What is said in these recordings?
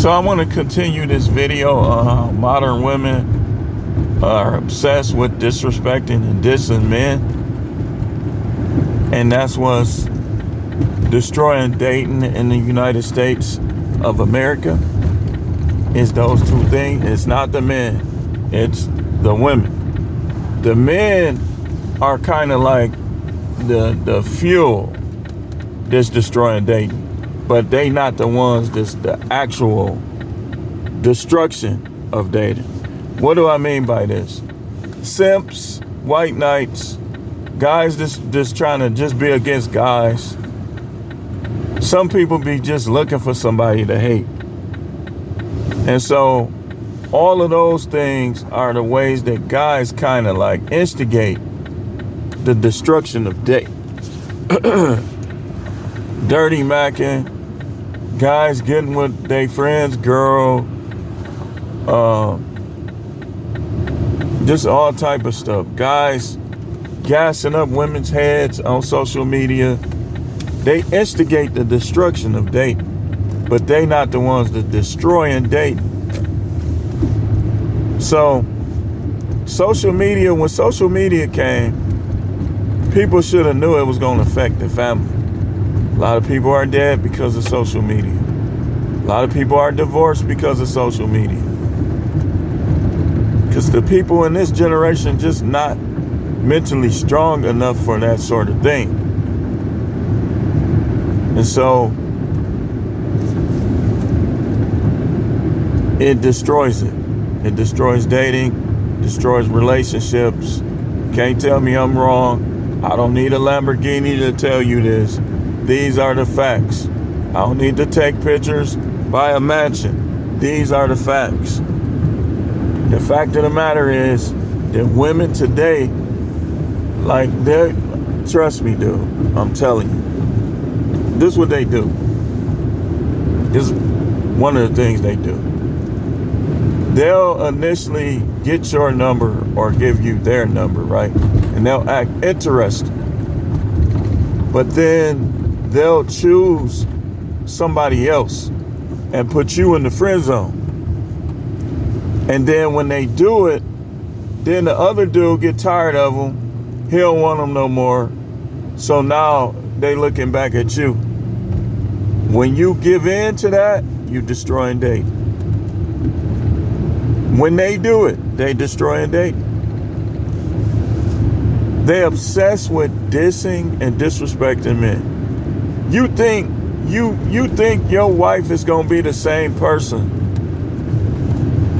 So I want to continue this video. Modern women are obsessed with disrespecting and dissing men, and that's what's destroying dating in the United States of America. Is those two things. It's not the men, it's the women. The men are kind of like the fuel that's destroying dating, but they not the ones that's the actual destruction of dating. What do I mean by this? Simps, white knights, guys just trying to just be against guys. Some people be just looking for somebody to hate. And so all of those things are the ways that guys kind of like instigate the destruction of date. Dirty macking, guys getting with their friend's girl, just all type of stuff. Guys gassing up women's heads on social media. They instigate the destruction of dating, but they not the ones that destroying dating. So when social media came, people should have knew it was going to affect the family. A lot of people are dead because of social media. A lot of people are divorced because of social media. Because the people in this generation just not mentally strong enough for that sort of thing. And so it destroys it. It destroys dating, destroys relationships. Can't tell me I'm wrong. I don't need a Lamborghini to tell you this. These are the facts. I don't need to take pictures, buy a mansion. These are the facts. The fact of the matter is that women today, like trust me, dude, I'm telling you, this is what they do. This is one of the things they do. They'll initially get your number or give you their number, right? And they'll act interested. But then they'll choose somebody else and put you in the friend zone. And then when they do it, then the other dude get tired of them. He don't want them no more. So now they looking back at you. When you give in to that, you destroying date. When they do it, they destroy a date. They obsessed with dissing and disrespecting men. You think your wife is gonna be the same person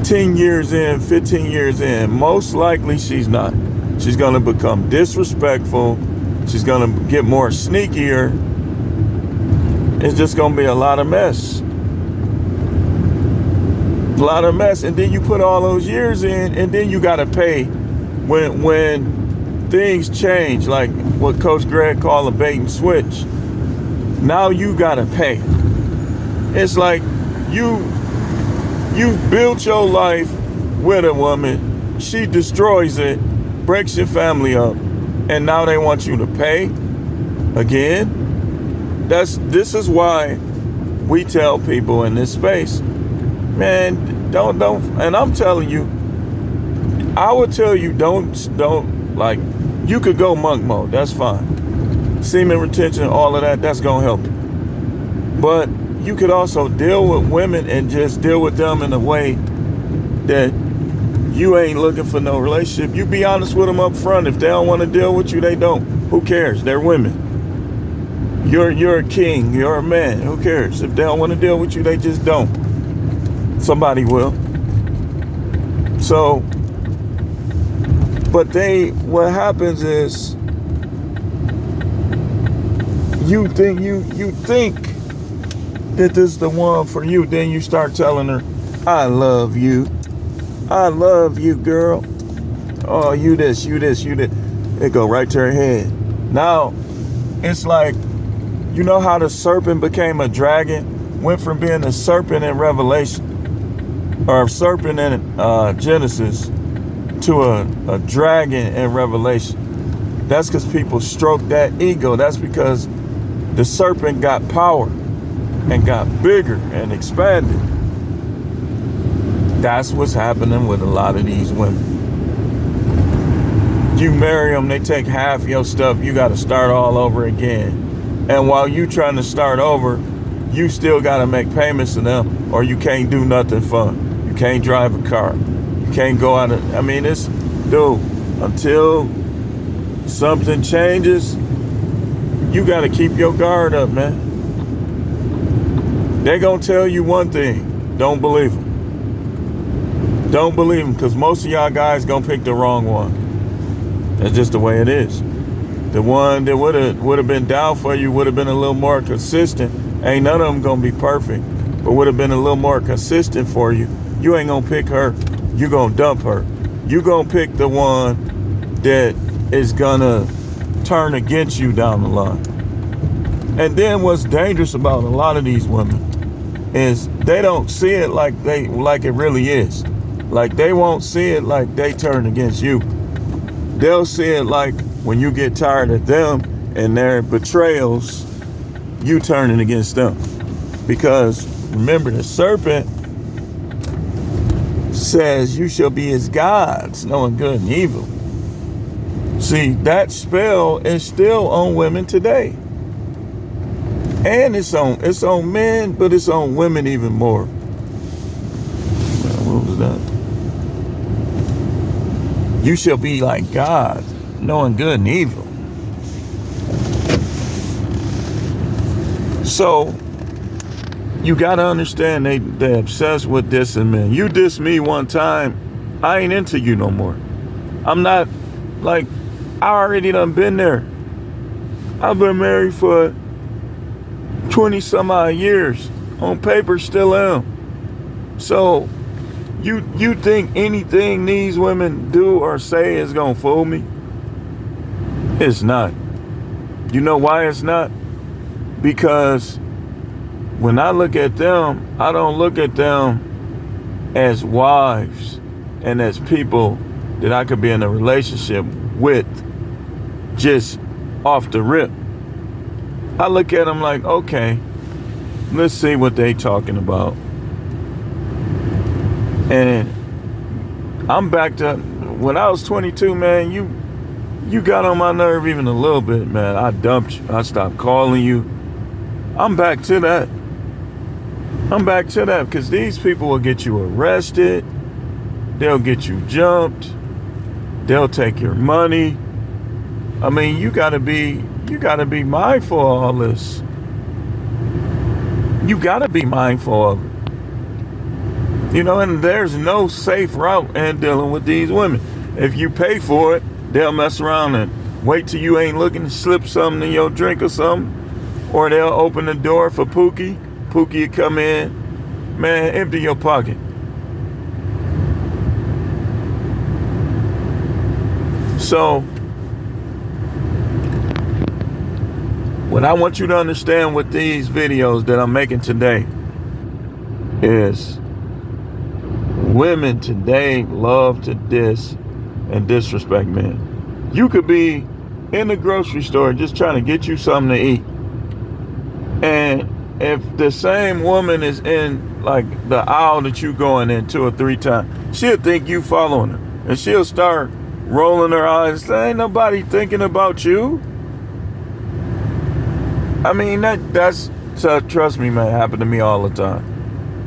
10 years in, 15 years in? Most likely she's not. She's gonna become disrespectful. She's gonna get more sneakier. It's just gonna be a lot of mess. A lot of mess. And then you put all those years in, and then you gotta pay when things change, like what Coach Greg called a bait and switch. Now you gotta pay. It's like you built your life with a woman, she destroys it, breaks your family up, and now they want you to pay again. This is why we tell people in this space, man, don't, and I'm telling you, I would tell you, don't, like, you could go monk mode, that's fine. Semen retention, all of that, that's gonna help you. But you could also deal with women and just deal with them in a way that you ain't looking for no relationship. You be honest with them up front. If they don't want to deal with you, they don't. Who cares? They're women. You're a king, you're a man. Who cares? If they don't want to deal with you, they just don't. Somebody will. So, but what happens is you think that this is the one for you. Then you start telling her, I love you. I love you, girl. Oh, you this. It go right to her head. Now, it's like, you know how the serpent became a dragon? Went from being a serpent in Revelation, or a serpent in Genesis, to a dragon in Revelation. That's because people stroke that ego. That's because the serpent got power and got bigger and expanded. That's what's happening with a lot of these women. You marry them, they take half your stuff, you got to start all over again. And while you trying to start over, you still got to make payments to them, or you can't do nothing fun. You can't drive a car. You can't go out of, I mean, it's, dude, until something changes, you got to keep your guard up, man. They're going to tell you one thing. Don't believe them. Don't believe them, because most of y'all guys going to pick the wrong one. That's just the way it is. The one that would have been down for you would have been a little more consistent. Ain't none of them going to be perfect, but would have been a little more consistent for you. You ain't going to pick her. You going to dump her. You going to pick the one that is going to turn against you down the line. And then what's dangerous about a lot of these women is they don't see it like it really is. Like, they won't see it like they turn against you. They'll see it like when you get tired of them and their betrayals, you turning against them. Because remember, the serpent says you shall be as gods, knowing good and evil. See, that spell is still on women today. And it's on men, but it's on women even more. What was that? You shall be like God, knowing good and evil. So you gotta understand they obsessed with dissing men. You diss me one time, I ain't into you no more. I'm not, like, I already done been there. I've been married for 20 some odd years. On paper, still am. So you think anything these women do or say is gonna fool me? It's not. You know why it's not? Because when I look at them, I don't look at them as wives and as people that I could be in a relationship with just off the rip. I look at them like, okay, let's see what they talking about. And I'm back to when I was 22, man. You got on my nerve even a little bit, man. I dumped you. I stopped calling you. I'm back to that. Because these people will get you arrested. They'll get you jumped. They'll take your money. I mean, you gotta be mindful of all this. You gotta be mindful of it. You know, and there's no safe route in dealing with these women. If you pay for it, they'll mess around and wait till you ain't looking to slip something in your drink or something. Or they'll open the door for Pookie. Pookie will come in. Man, empty your pocket. So, what I want you to understand with these videos that I'm making today is women today love to diss and disrespect men. You could be in the grocery store just trying to get you something to eat. And if the same woman is in like the aisle that you going in 2 or 3 times, she'll think you following her. And she'll start rolling her eyes, saying, ain't nobody thinking about you. I mean, that's trust me, man, happen to me all the time.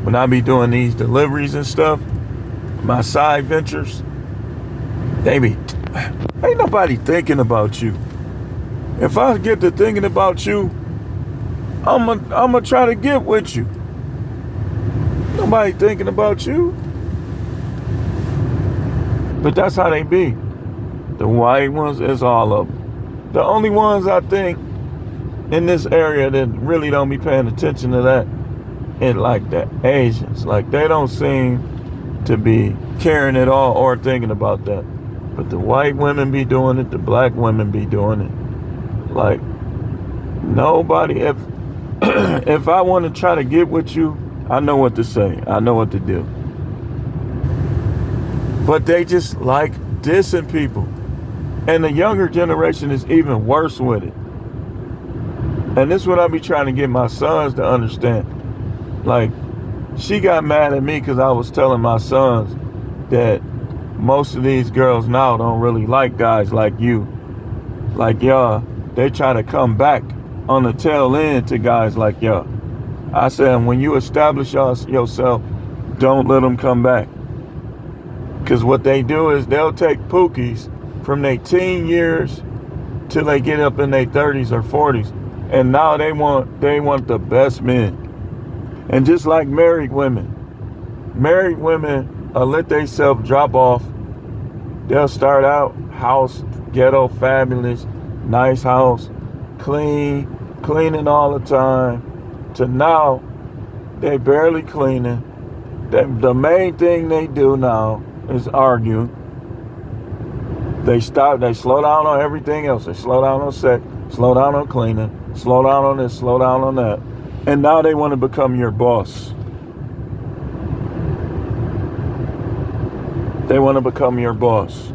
When I be doing these deliveries and stuff, my side ventures, they be, ain't nobody thinking about you. If I get to thinking about you, I'm gonna try to get with you. Nobody thinking about you. But that's how they be. The white ones, it's all of them. The only ones I think in this area that really don't be paying attention to that is like the Asians. Like, they don't seem to be caring at all or thinking about that. But the white women be doing it, the black women be doing it. Like, nobody, if I want to try to get with you, I know what to say. I know what to do. But they just like dissing people. And the younger generation is even worse with it. And this is what I be trying to get my sons to understand. Like, she got mad at me because I was telling my sons that most of these girls now don't really like guys like you, like y'all. They try to come back on the tail end to guys like y'all. I said, when you establish yourself, don't let them come back. Because what they do is they'll take pookies from their teen years till they get up in their 30s or 40s. And now they want the best men. And just like married women let themselves drop off. They'll start out house, ghetto, fabulous, nice house, cleaning all the time, to now they barely cleaning. The main thing they do now is argue. They slow down on everything else. They slow down on sex, slow down on cleaning, slow down on this, slow down on that. And now they want to become your boss. They want to become your boss.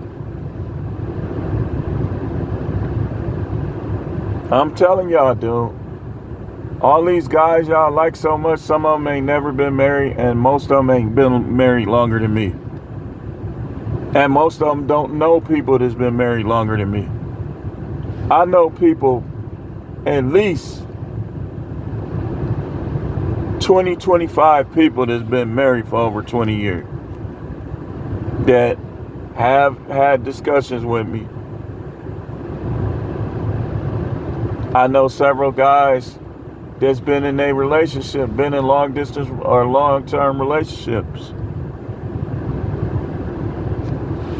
I'm telling y'all, dude. All these guys y'all like so much, some of them ain't never been married, and most of them ain't been married longer than me. And most of them don't know people that's been married longer than me. I know people, at least 20, 25 people that's been married for over 20 years that have had discussions with me. I know several guys that's been in a relationship, been in long distance or long-term relationships.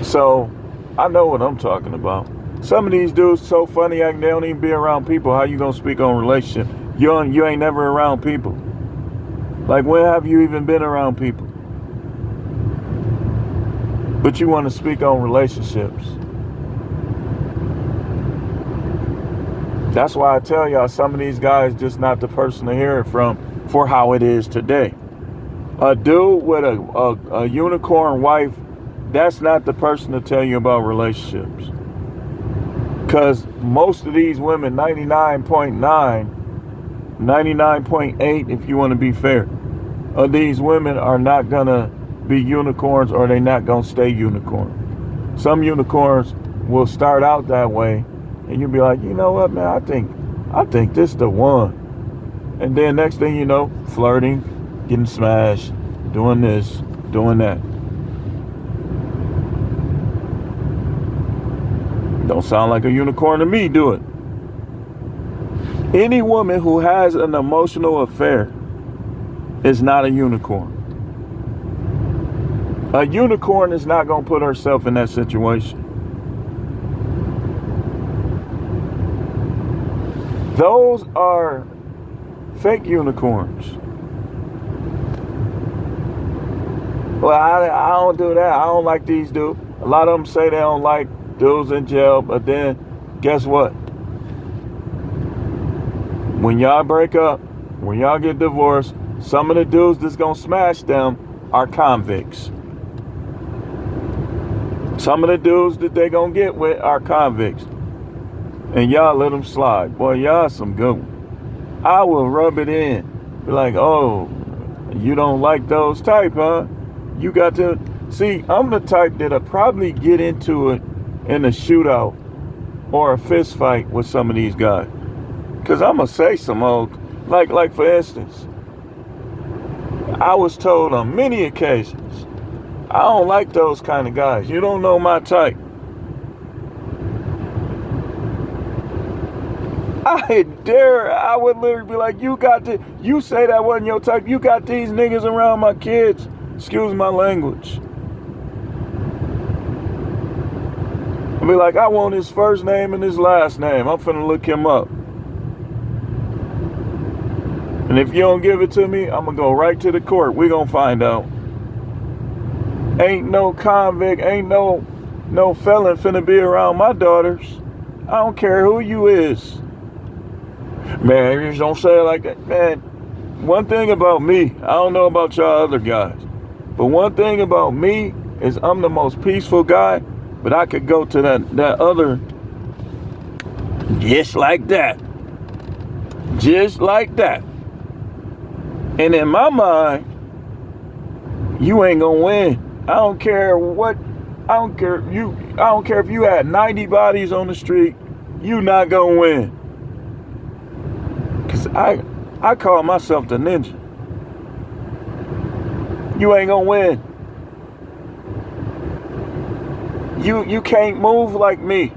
So I know what I'm talking about. Some of these dudes so funny acting, they don't even be around people. How you gonna speak on relationship? You ain't never around people. Like, when have you even been around people? But you want to speak on relationships. That's why I tell y'all, some of these guys just not the person to hear it from for how it is today. A dude with a unicorn wife, that's not the person to tell you about relationships. Because most of these women, 99.9, 99.8 if you want to be fair, of these women are not going to be unicorns, or they're not going to stay unicorn. Some unicorns will start out that way, and you'll be like, you know what, man, I think this the one. And then next thing you know, flirting, getting smashed, doing this, doing that. Don't sound like a unicorn to me, do it. Any woman who has an emotional affair is not a unicorn. A unicorn is not going to put herself in that situation. Those are fake unicorns. Well, I don't do that. I don't like these dudes. A lot of them say they don't like dudes in jail, but then guess what? When y'all break up, when y'all get divorced, some of the dudes that's gonna smash them are convicts. Some of the dudes that they gonna get with are convicts. And y'all let them slide. Boy, y'all some good ones. I will rub it in. Be like, oh, you don't like those type, huh? You got to... See, I'm the type that'll probably get into it in a shootout or a fist fight with some of these guys. Because I'm going to say some old... Like for instance, I was told on many occasions, I don't like those kind of guys. You don't know my type. I would literally be like, you say that wasn't your type. You got these niggas around my kids. Excuse my language. I'd be like, I want his first name and his last name. I'm finna look him up. And if you don't give it to me, I'm gonna go right to the court. We gonna find out. Ain't no convict, ain't no felon finna be around my daughters. I don't care who you is. Man, you just don't say it like that. Man, one thing about me, I don't know about y'all other guys, but one thing about me is I'm the most peaceful guy, but I could go to that other just like that. Just like that. And in my mind, You ain't gonna win. I don't care what. I don't care if you had 90 bodies on the street. You not gonna win. Cause I call myself the ninja. You ain't gonna win. You can't move like me.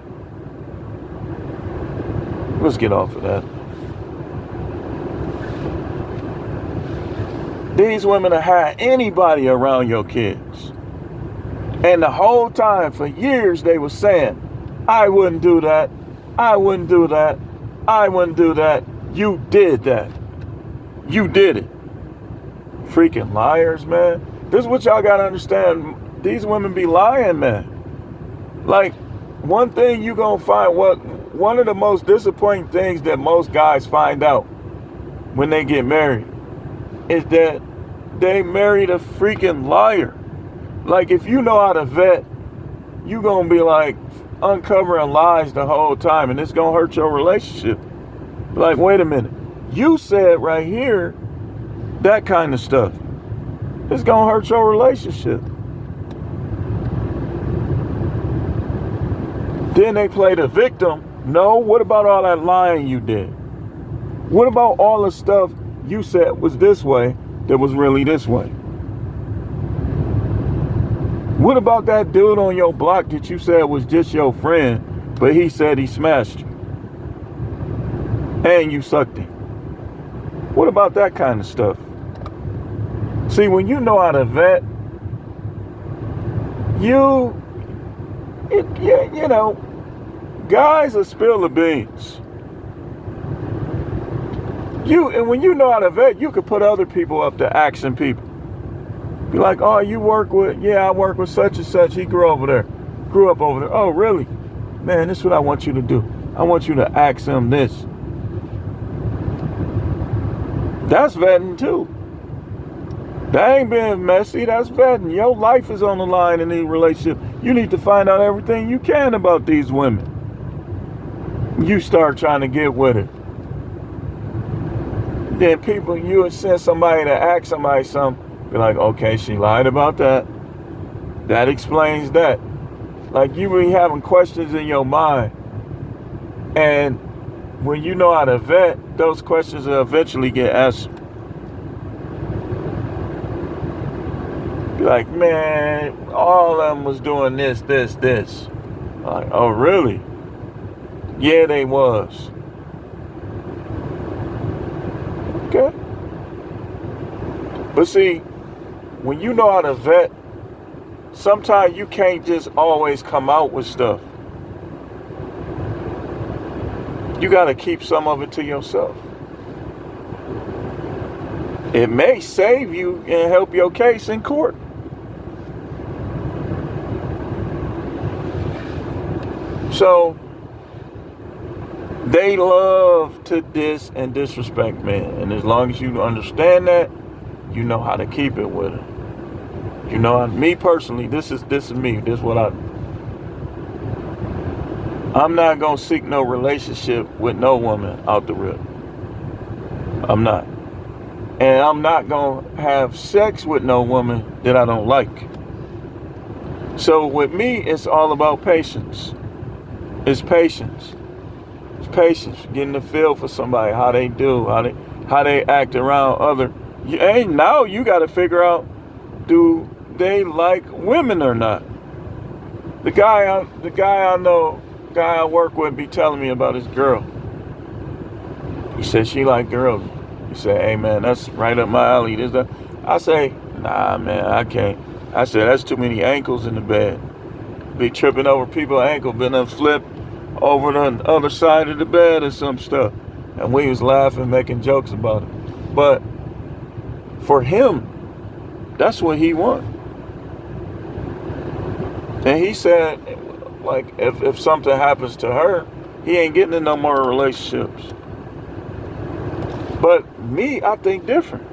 Let's get off of that. These women have had anybody around your kids. And the whole time, for years, they were saying, I wouldn't do that. I wouldn't do that. I wouldn't do that. You did that. You did it. Freaking liars, man. This is what y'all got to understand. These women be lying, man. Like, one thing you going to find, one of the most disappointing things that most guys find out when they get married is that they married a freaking liar. Like, if you know how to vet, you going to be like uncovering lies the whole time, and it's going to hurt your relationship. Like, wait a minute. You said right here that kind of stuff. It's going to hurt your relationship. Then they play the victim. No, what about all that lying you did? What about all the stuff you said was this way that was really this way? What about that dude on your block that you said was just your friend, but he said he smashed you and you sucked him? What about that kind of stuff? See, when you know how to vet, you know, guys will spill the beans. And when you know how to vet, you could put other people up to asking people. Be like, oh, you work with, I work with such and such. He grew up over there. Oh, really? Man, this is what I want you to do. I want you to ask him this. That's vetting too. That ain't being messy. That's vetting. Your life is on the line in any relationship. You need to find out everything you can about these women. You start trying to get with it. Then you would send somebody to ask somebody something. Be like, okay, she lied about that. That explains that. Like, you be having questions in your mind. And when you know how to vet, those questions will eventually get answered. Be like, man, all of them was doing this. Like, oh, really? Yeah, they was. Okay. But see, when you know how to vet, sometimes you can't just always come out with stuff. You got to keep some of it to yourself. It may save you and help your case in court. So, they love to diss and disrespect men. And as long as you understand that, you know how to keep it with them. You know, me personally, this is me. This is what I'm not going to seek no relationship with no woman out the rip. I'm not. And I'm not going to have sex with no woman that I don't like. So with me, it's all about patience. It's patience. It's patience. Getting the feel for somebody, how they do, how they act around other. And now you got to figure out, do they like women or not? The guy I work with be telling me about his girl. He said she like girls. He said, hey man, that's right up my alley. I say, nah man, I can't. I said, that's too many ankles in the bed. Be tripping over people's ankle, been done flipped over the other side of the bed or some stuff. And we was laughing, making jokes about it. But for him, that's what he wants. And he said, like, if something happens to her, he ain't getting in no more relationships. But me, I think different.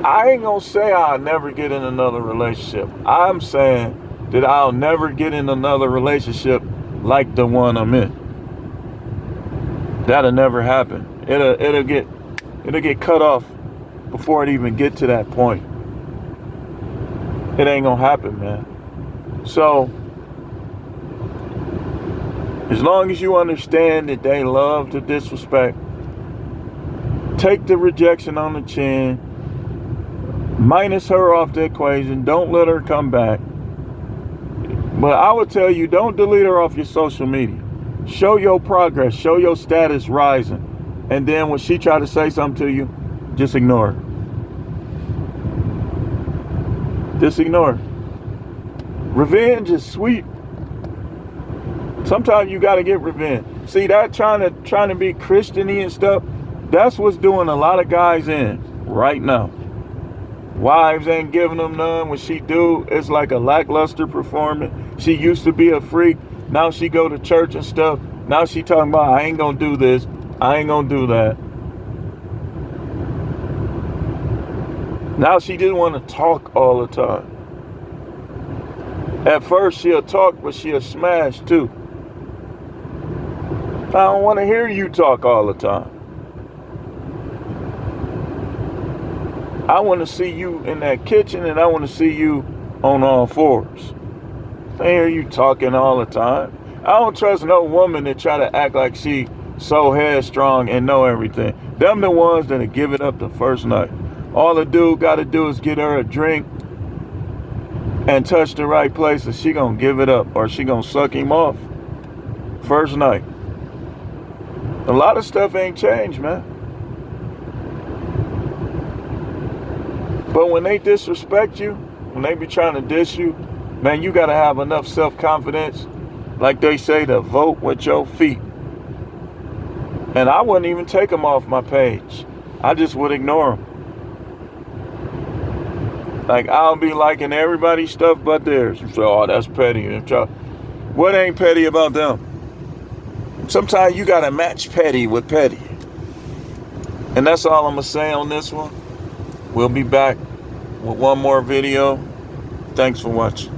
I ain't gonna say I'll never get in another relationship. I'm saying that I'll never get in another relationship like the one I'm in. That'll never happen. It'll get cut off before it even get to that point. It ain't gonna happen, man. So, as long as you understand that they love to disrespect, take the rejection on the chin, minus her off the equation, don't let her come back. But I would tell you, don't delete her off your social media. Show your progress, show your status rising. And then when she try to say something to you, just ignore her. Just ignore her. Revenge is sweet. Sometimes you gotta get revenge. See, that trying to be Christian-y and stuff, that's what's doing a lot of guys in right now. Wives ain't giving them none. When she do, it's like a lackluster performance. She used to be a freak. Now she go to church and stuff. Now she talking about, I ain't gonna do this. I ain't gonna do that. Now she didn't want to talk all the time. At first she'll talk, but she'll smash too. I don't want to hear you talk all the time. I want to see you in that kitchen, and I want to see you on all fours. I hear you talking all the time. I don't trust no woman that try to act like she so headstrong and know everything. Them the ones that'll give it up the first night. All the dude got to do is get her a drink and touch the right place, and she gonna give it up, or she gonna suck him off first night. A lot of stuff ain't changed, man. But when they disrespect you, when they be trying to diss you, man, you got to have enough self-confidence, like they say, to vote with your feet. And I wouldn't even take them off my page. I just would ignore them. Like, I'll be liking everybody's stuff but theirs. You say, oh, that's petty. What ain't petty about them? Sometimes you got to match petty with petty. And that's all I'm going to say on this one. We'll be back with one more video. Thanks for watching.